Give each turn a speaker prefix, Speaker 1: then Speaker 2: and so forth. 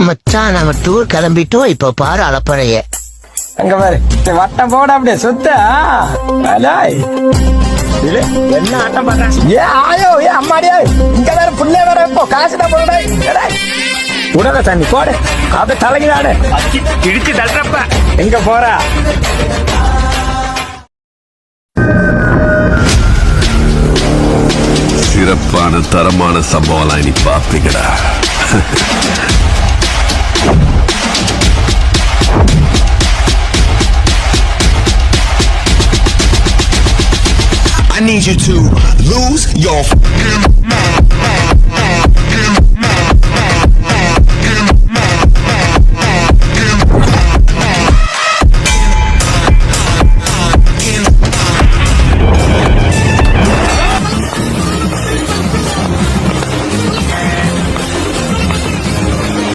Speaker 1: மச்சான் நம்ம டூர் கிளம்பிட்டோம். இப்ப பாரு அலப்பறைய.
Speaker 2: அங்க பாரு வட்டம் போட அப்படியே சுத்த. என்ன ஆட்டம் பண்ற? ஏ ஆயோ ஏ அம்மாடியா, இங்க வேற புள்ளே வேற இப்போ காசு தான் போட உடல தண்ணி போடு. அப்படியே தலைக்கு நாடு இடிச்சு தள்ளுறப்ப எங்க போறா?
Speaker 3: சிறப்பான தரமான சம்பவம் இனி பாப்பீங்கடா.
Speaker 4: I need you to lose your mind.